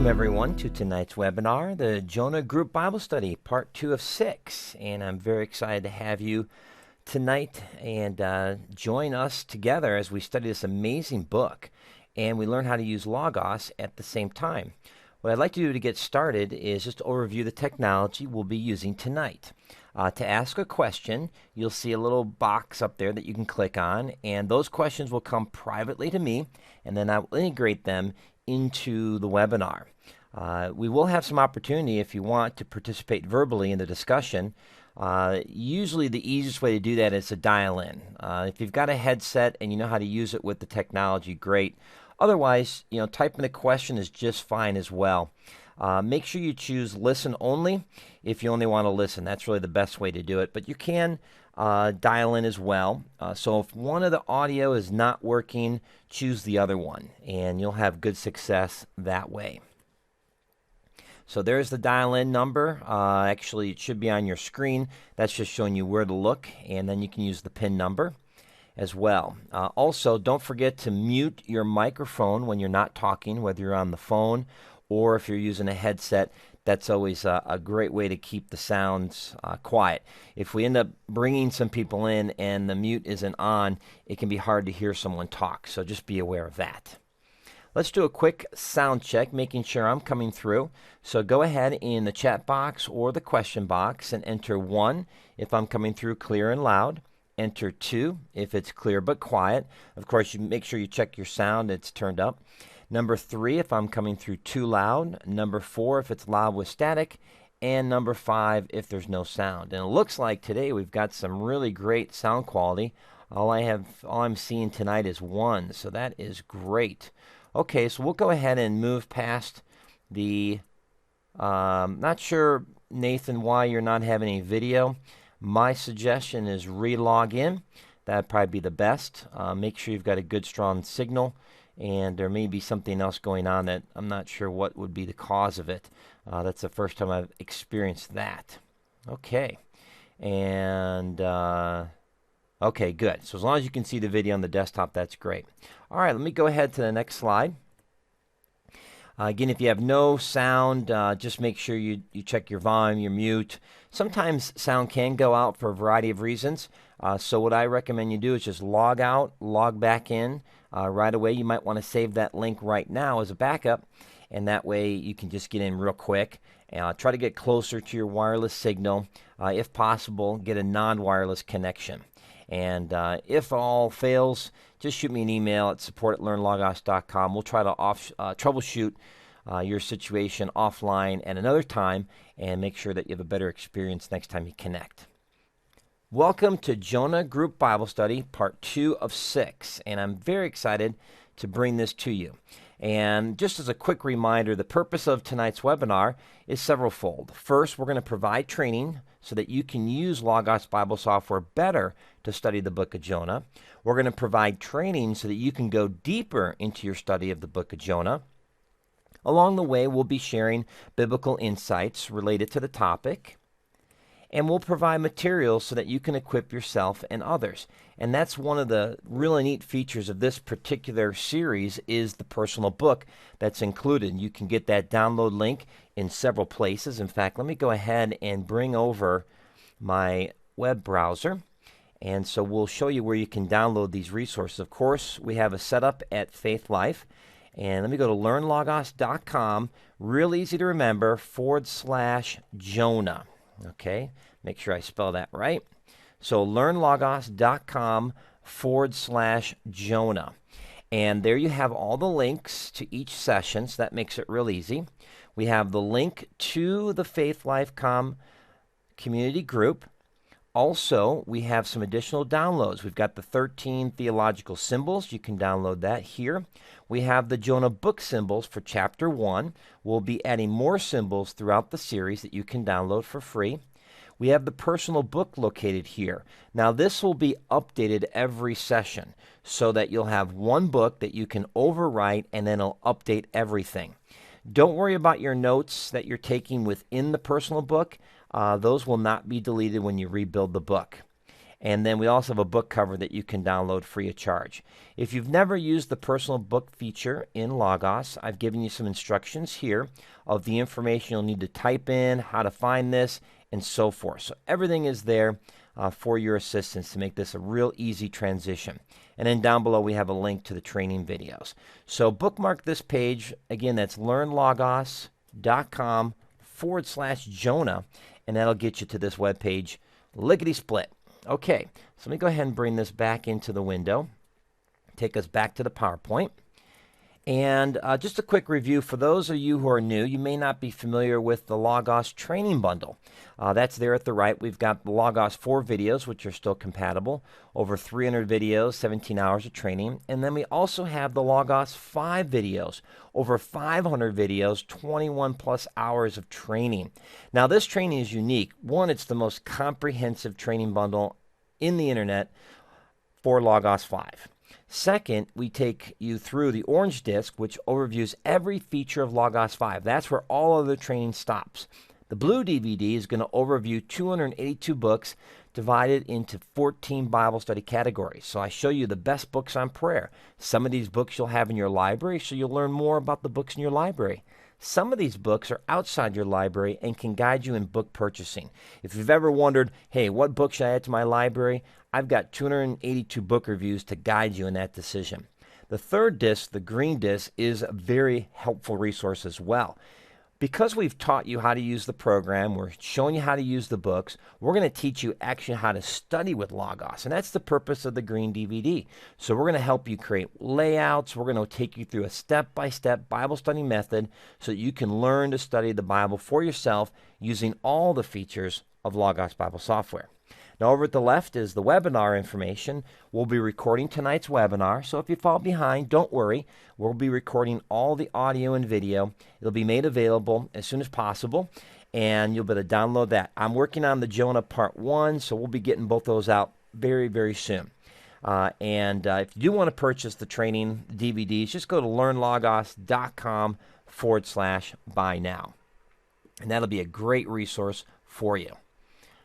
everyone, to tonight's webinar, the Jonah Group Bible Study, Part 2 of 6. And I'm very excited to have you tonight and join us together as we study this amazing book and we learn how to use Logos at the same time. What I'd like to do to get started is just to overview the technology we'll be using tonight. To ask a question, you'll see a little box up there that you can click on, and those questions will come privately to me, and then I will integrate them into the webinar. We will have some opportunity if you want to participate verbally in the discussion. Usually the easiest way to do that is to dial in. If you've got a headset and you know how to use it with the technology, great. Otherwise, typing a question is just fine as well. Make sure you choose listen only if you only want to listen. That's really the best way to do it. But you can dial in as well. So if one of the audio is not working, choose the other one, and you'll have good success that way. So there's the dial-in number. Actually, it should be on your screen. That's just showing you where to look, and then you can use the PIN number as well. Also, don't forget to mute your microphone when you're not talking, whether you're on the phone or if you're using a headset. That's always a great way to keep the sounds quiet. If we end up bringing some people in and the mute isn't on, it can be hard to hear someone talk, so just be aware of that. Let's do a quick sound check, making sure I'm coming through. So go ahead in the chat box or the question box and enter 1 if I'm coming through clear and loud. Enter 2 if it's clear but quiet. Of course, you make sure you check your sound, it's turned up. Number 3 if I'm coming through too loud. Number 4 if it's loud with static. And number 5 if there's no sound. And it looks like today we've got some really great sound quality. All I'm seeing tonight is 1, so that is great. Okay, so we'll go ahead and move past the, not sure, Nathan, why you're not having any video. My suggestion is re-log in. That'd probably be the best. Make sure you've got a good, strong signal, and there may be something else going on that I'm not sure what would be the cause of it. That's the first time I've experienced that. Okay, and okay, good. So as long as you can see the video on the desktop, that's great. All right, let me go ahead to the next slide. Again, if you have no sound, just make sure you check your volume, your mute. Sometimes sound can go out for a variety of reasons. So what I recommend you do is just log out, log back in right away. You might want to save that link right now as a backup, and that way you can just get in real quick. Try to get closer to your wireless signal. If possible, get a non-wireless connection. And if all fails, just shoot me an email at support@LearnLogos.com. We'll try to troubleshoot your situation offline at another time and make sure that you have a better experience next time you connect. Welcome to Jonah Group Bible Study, Part 2 of 6. And I'm very excited to bring this to you. And just as a quick reminder, the purpose of tonight's webinar is severalfold. First, we're going to provide training so that you can use Logos Bible software better to study the book of Jonah. We're going to provide training so that you can go deeper into your study of the book of Jonah. Along the way, we'll be sharing biblical insights related to the topic. And we'll provide materials so that you can equip yourself and others. And that's one of the really neat features of this particular series is the personal book that's included. You can get that download link in several places. In fact, let me go ahead and bring over my web browser. And so we'll show you where you can download these resources. Of course, we have a setup at Faith Life. And let me go to LearnLogos.com. Real easy to remember, /Jonah. Okay, make sure I spell that right. So LearnLogos.com /Jonah. And there you have all the links to each session, so that makes it real easy. We have the link to the Faith Life.com community group. Also, we have some additional downloads. We've got the 13 theological symbols. You can download that here. We have the Jonah book symbols for chapter 1. We'll be adding more symbols throughout the series that you can download for free. We have the personal book located here. Now, this will be updated every session so that you'll have one book that you can overwrite and then it'll update everything. Don't worry about your notes that you're taking within the personal book. Those will not be deleted when you rebuild the book. And then we also have a book cover that you can download free of charge. If you've never used the personal book feature in Logos, I've given you some instructions here of the information you'll need to type in, how to find this, and so forth. So everything is there for your assistance to make this a real easy transition. And then down below we have a link to the training videos. So bookmark this page. Again, that's LearnLogos.com/Jonah, and that'll get you to this web page lickety split. Okay, so let me go ahead and bring this back into the window. Take us back to the PowerPoint. And just a quick review for those of you who are new, you may not be familiar with the Logos training bundle. That's there at the right. We've got the Logos 4 videos, which are still compatible, over 300 videos, 17 hours of training. And then we also have the Logos 5 videos, over 500 videos, 21 plus hours of training. Now, this training is unique. One, it's the most comprehensive training bundle in the internet for Logos 5. Second, we take you through the orange disc, which overviews every feature of Logos 5. That's where all other training stops. The blue DVD is going to overview 282 books divided into 14 Bible study categories. So I show you the best books on prayer. Some of these books you'll have in your library, so you'll learn more about the books in your library. Some of these books are outside your library and can guide you in book purchasing. If you've ever wondered, hey, what book should I add to my library? I've got 282 book reviews to guide you in that decision. The third disc, the green disc, is a very helpful resource as well. Because we've taught you how to use the program, we're showing you how to use the books, we're going to teach you actually how to study with Logos. And that's the purpose of the green DVD. So we're going to help you create layouts. We're going to take you through a step-by-step Bible study method so that you can learn to study the Bible for yourself using all the features of Logos Bible software. Now, over at the left is the webinar information. We'll be recording tonight's webinar, so if you fall behind, don't worry. We'll be recording all the audio and video. It'll be made available as soon as possible, and you'll be able to download that. I'm working on the Jonah Part 1, so we'll be getting both those out very, very soon. If you do want to purchase the training DVDs, just go to LearnLogos.com/buy now, and that'll be a great resource for you.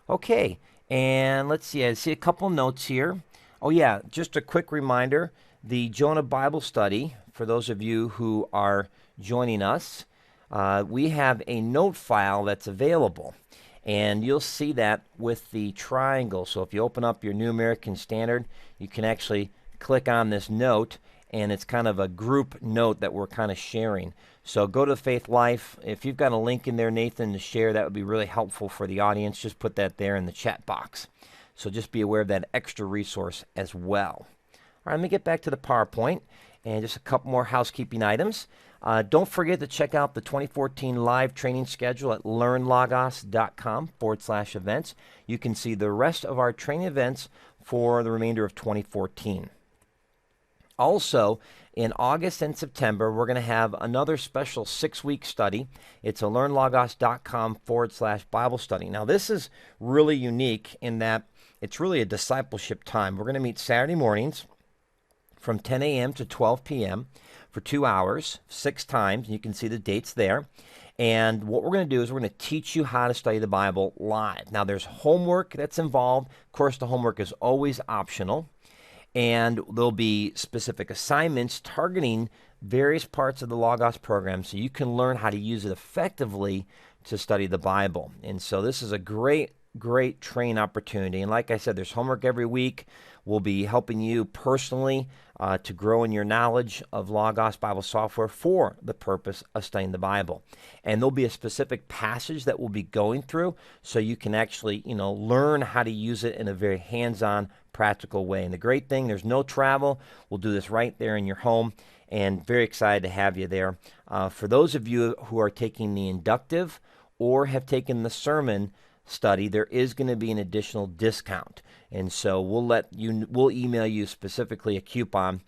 Okay. And let's see, I see a couple notes here. Oh yeah, just a quick reminder, the Jonah Bible study, for those of you who are joining us, we have a note file that's available. And you'll see that with the triangle. So if you open up your New American Standard, you can actually click on this note, and it's kind of a group note that we're kind of sharing. So go to Faith Life. If you've got a link in there, Nathan, to share, that would be really helpful for the audience. Just put that there in the chat box. So just be aware of that extra resource as well. All right, let me get back to the PowerPoint and just a couple more housekeeping items. Don't forget to check out the 2014 live training schedule at LearnLogos.com/events. You can see the rest of our training events for the remainder of 2014. Also, in August and September, we're going to have another special 6-week study. It's a LearnLogos.com/Bible study. Now, this is really unique in that it's really a discipleship time. We're going to meet Saturday mornings from 10 a.m. to 12 p.m. for 2 hours, 6 times. You can see the dates there. And what we're going to do is we're going to teach you how to study the Bible live. Now, there's homework that's involved. Of course, the homework is always optional. And there'll be specific assignments targeting various parts of the Logos program so you can learn how to use it effectively to study the Bible. And so this is a great training opportunity. And like I said, there's homework every week. We'll be helping you personally to grow in your knowledge of Logos Bible software for the purpose of studying the Bible. And there'll be a specific passage that we'll be going through so you can actually, learn how to use it in a very hands-on, practical way. And the great thing, there's no travel. We'll do this right there in your home, and very excited to have you there. For those of you who are taking the inductive or have taken the sermon study, there is going to be an additional discount. And so we'll email you specifically a coupon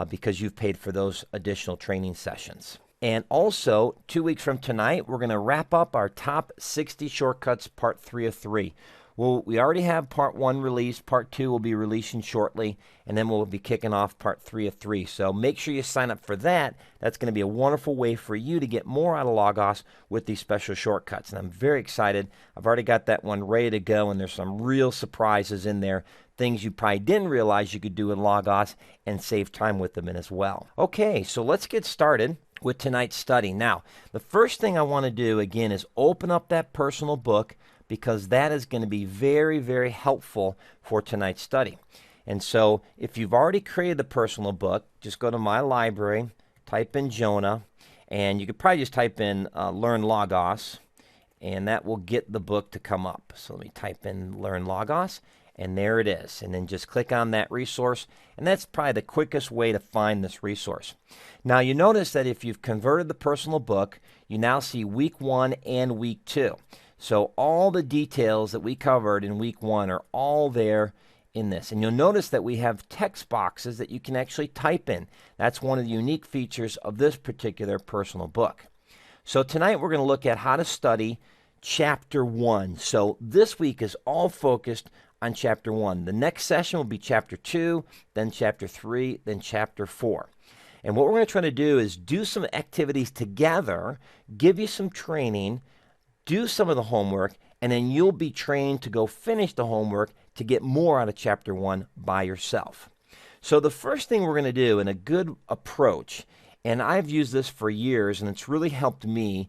because you've paid for those additional training sessions. And also, 2 weeks from tonight, we're going to wrap up our top 60 shortcuts, part 3 of 3. Well, we already have part 1 released. Part 2 will be releasing shortly, and then we'll be kicking off part 3 of 3. So make sure you sign up for that. That's going to be a wonderful way for you to get more out of Logos with these special shortcuts. And I'm very excited. I've already got that one ready to go, and there's some real surprises in there. Things you probably didn't realize you could do in Logos and save time with them in as well. Okay, so let's get started with tonight's study. Now, the first thing I want to do again is open up that personal book, because that is going to be very, very helpful for tonight's study. And so if you've already created the personal book, just go to my library, type in Jonah, and you could probably just type in Learn Logos, and that will get the book to come up. So let me type in Learn Logos, and there it is. And then just click on that resource, and that's probably the quickest way to find this resource. Now you notice that if you've converted the personal book, you now see week 1 and week 2. So all the details that we covered in week 1 are all there in this. And you'll notice that we have text boxes that you can actually type in. That's one of the unique features of this particular personal book. So tonight we're going to look at how to study chapter 1. So this week is all focused on chapter 1. The next session will be chapter 2, then chapter 3, then chapter 4. And what we're going to try to do is do some activities together, give you some training, do some of the homework, and then you'll be trained to go finish the homework to get more out of chapter 1 by yourself. So the first thing we're going to do, in a good approach, and I've used this for years and it's really helped me.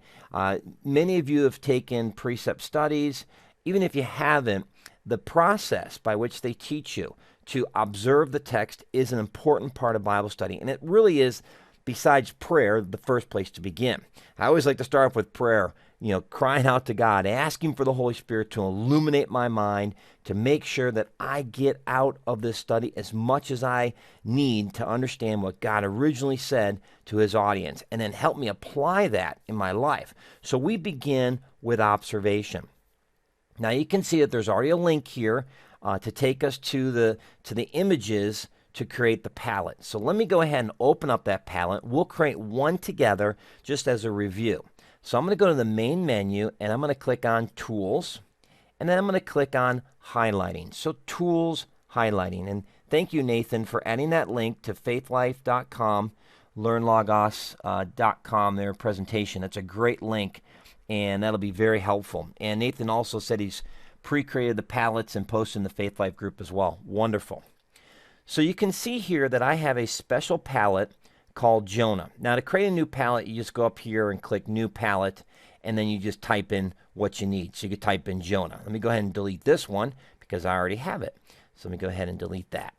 Many of you have taken precept studies. Even if you haven't, the process by which they teach you to observe the text is an important part of Bible study. And it really is, besides prayer, the first place to begin. I always like to start off with prayer, crying out to God, asking for the Holy Spirit to illuminate my mind, to make sure that I get out of this study as much as I need to understand what God originally said to his audience, and then help me apply that in my life. So we begin with observation. Now you can see that there's already a link here to take us to the images to create the palette. So let me go ahead and open up that palette. We'll create one together just as a review. So I'm going to go to the main menu, and I'm going to click on Tools, and then I'm going to click on Highlighting. So Tools, Highlighting. And thank you, Nathan, for adding that link to faithlife.com, LearnLogos.com, their presentation. That's a great link, and that'll be very helpful. And Nathan also said he's pre-created the palettes and posted in the Faith Life group as well. Wonderful. So you can see here that I have a special palette called Jonah. Now to create a new palette, you just go up here and click New Palette, and then you just type in what you need. So you could type in Jonah. Let me go ahead and delete this one because I already have it. So let me go ahead and delete that.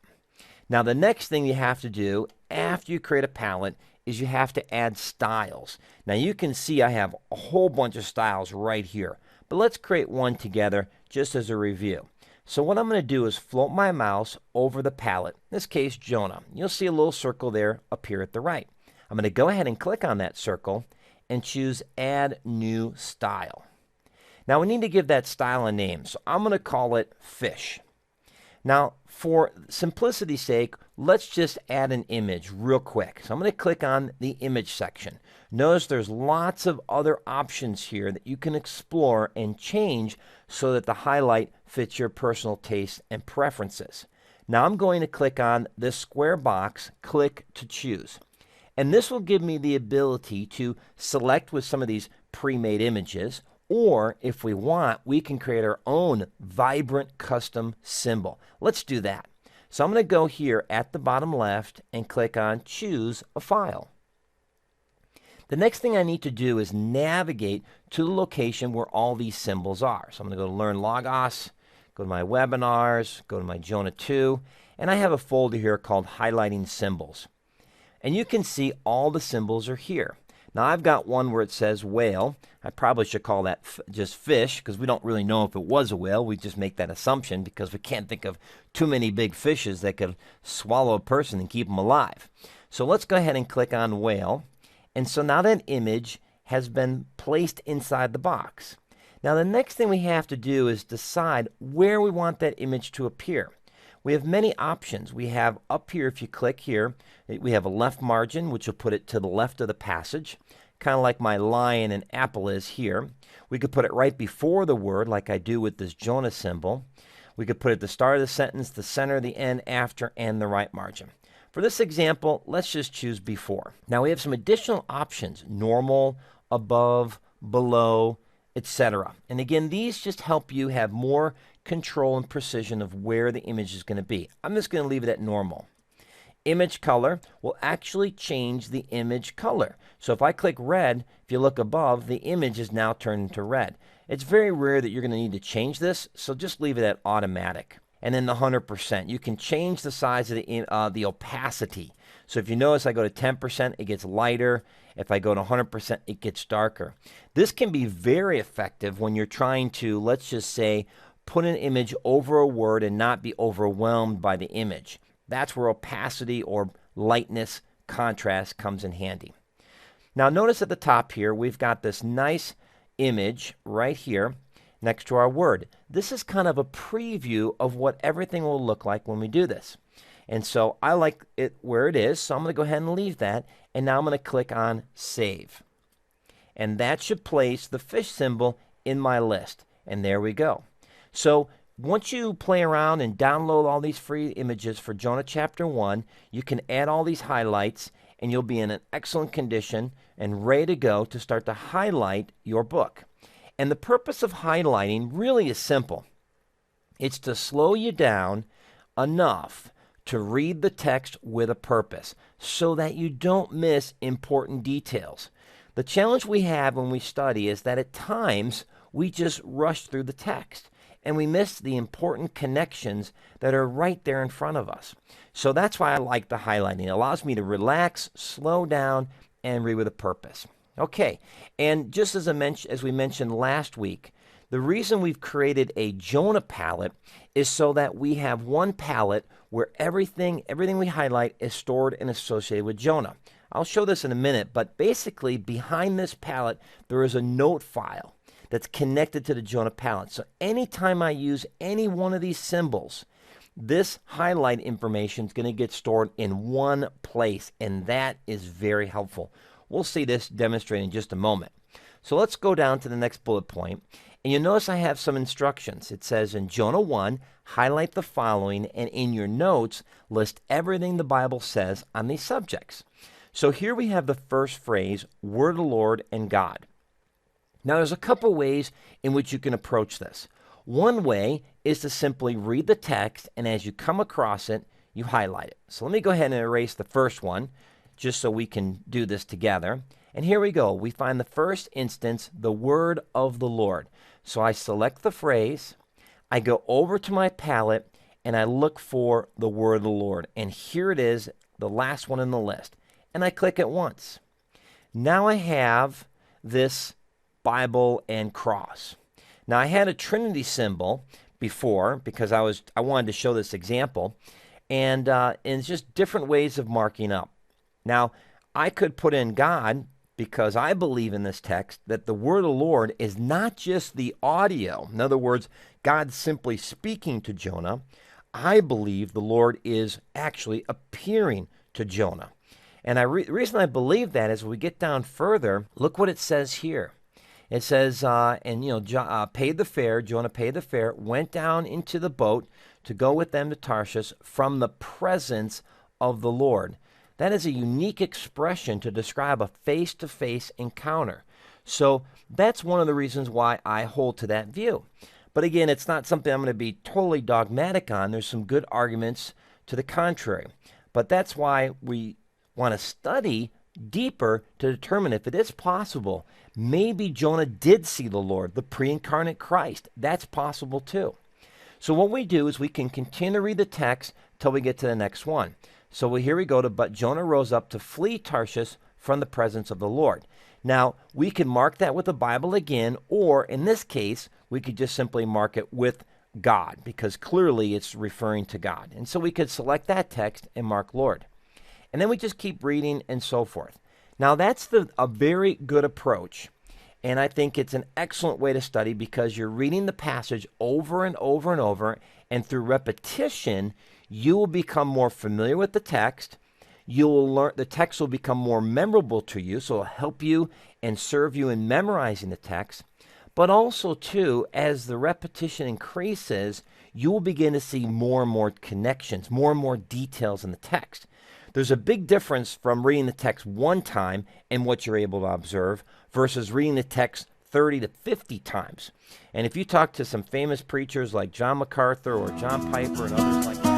Now the next thing you have to do after you create a palette is you have to add styles. Now you can see I have a whole bunch of styles right here, but let's create one together just as a review. So what I'm going to do is float my mouse over the palette, in this case Jonah. You'll see a little circle there appear at the right. I'm going to go ahead and click on that circle and choose Add New Style. Now we need to give that style a name, so I'm going to call it Fish. Now for simplicity's sake, let's just add an image real quick. So I'm going to click on the image section. Notice there's lots of other options here that you can explore and change so that the highlight fits your personal taste and preferences. Now I'm going to click on this square box, click to choose. And this will give me the ability to select with some of these pre-made images, or if we want, we can create our own vibrant custom symbol. Let's do that. So I'm going to go here at the bottom left and click on Choose a File. The next thing I need to do is navigate to the location where all these symbols are. So I'm going to go to Learn Logos, go to my webinars, go to my Jonah 2, and I have a folder here called Highlighting Symbols. And you can see all the symbols are here. Now I've got one where it says whale. I probably should call that just fish because we don't really know if it was a whale. We just make that assumption because we can't think of too many big fishes that could swallow a person and keep them alive. So let's go ahead and click on whale. And so now that image has been placed inside the box. Now the next thing we have to do is decide where we want that image to appear. We have many options. We have up here, if you click here, we have a left margin, which will put it to the left of the passage. kind of like my lion and apple is here. We could put it right before the word, like I do with this Jonah symbol. We could put it at the start of the sentence, the center, the end, after, and the right margin. For this example, let's just choose before. Now we have some additional options: normal, above, below, etc. And again, these just help you have more control and precision of where the image is going to be. I'm just going to leave it at normal. Image color will actually change the image color. So if I click red, if you look above, the image is now turned into red. It's very rare that you're going to need to change this, so just leave it at automatic. And then the 100%. You can change the size of the opacity. So if you notice, I go to 10%, it gets lighter. If I go to 100%, it gets darker. This can be very effective when you're trying to, let's just say, put an image over a word and not be overwhelmed by the image. That's where opacity or lightness, contrast comes in handy. Now notice at the top here, we've got this nice image right here next to our word. This is kind of a preview of what everything will look like when we do this. And so I like it where it is, so I'm going to go ahead and leave that. And now I'm going to click on Save. And that should place the fish symbol in my list. And there we go. So once you play around and download all these free images for Jonah chapter 1, you can add all these highlights, and you'll be in an excellent condition and ready to go to start to highlight your book. And the purpose of highlighting really is simple. It's to slow you down enough to read the text with a purpose so that you don't miss important details. The challenge we have when we study is that at times we just rush through the text and we miss the important connections that are right there in front of us. So that's why I like the highlighting. It allows me to relax, slow down, and read with a purpose. Okay, and just as we mentioned last week, the reason we've created a Jonah palette is so that we have one palette where everything we highlight is stored and associated with Jonah. I'll show this in a minute, but basically behind this palette there is a note file that's connected to the Jonah palette. So anytime I use any one of these symbols, this highlight information is going to get stored in one place, and that is very helpful. We'll see this demonstrated in just a moment. So let's go down to the next bullet point, and you'll notice I have some instructions. It says in Jonah 1, highlight the following, and in your notes, list everything the Bible says on these subjects. So here we have the first phrase, word of the Lord and God. Now there's a couple ways in which you can approach this. One way is to simply read the text, and as you come across it, you highlight it. So let me go ahead and erase the first one, just so we can do this together. And here we go. We find the first instance, the word of the Lord. So I select the phrase, I go over to my palette, and I look for the word of the Lord. And here it is, the last one in the list. And I click it once. Now I have this Bible and cross. Now I had a Trinity symbol before because I wanted to show this example, and it's just different ways of marking up. Now I could put in God because I believe in this text that the word of the Lord is not just the audio. In other words, God simply speaking to Jonah. I believe the Lord is actually appearing to Jonah. And the reason I believe that is when we get down further, look what it says here. It says, paid the fare, Jonah paid the fare, went down into the boat to go with them to Tarshish from the presence of the Lord. That is a unique expression to describe a face-to-face encounter. So that's one of the reasons why I hold to that view. But again, it's not something I'm going to be totally dogmatic on. There's some good arguments to the contrary. But that's why we want to study deeper to determine if it is possible. Maybe Jonah did see the Lord, the pre-incarnate Christ. That's possible too. So what we do is we can continue to read the text till we get to the next one. So here we go to, but Jonah rose up to flee Tarshish from the presence of the Lord. Now, we can mark that with the Bible again, or in this case, we could just simply mark it with God, because clearly it's referring to God. And so we could select that text and mark Lord. And then we just keep reading and so forth. Now, that's a very good approach. And I think it's an excellent way to study because you're reading the passage over and over and over, and through repetition, you will become more familiar with the text. you'll learn, the text will become more memorable to you, so it'll help you and serve you in memorizing the text. But also, too, as the repetition increases, you will begin to see more and more connections, more and more details in the text. There's a big difference from reading the text one time and what you're able to observe versus reading the text 30 to 50 times. And if you talk to some famous preachers like John MacArthur or John Piper and others like that,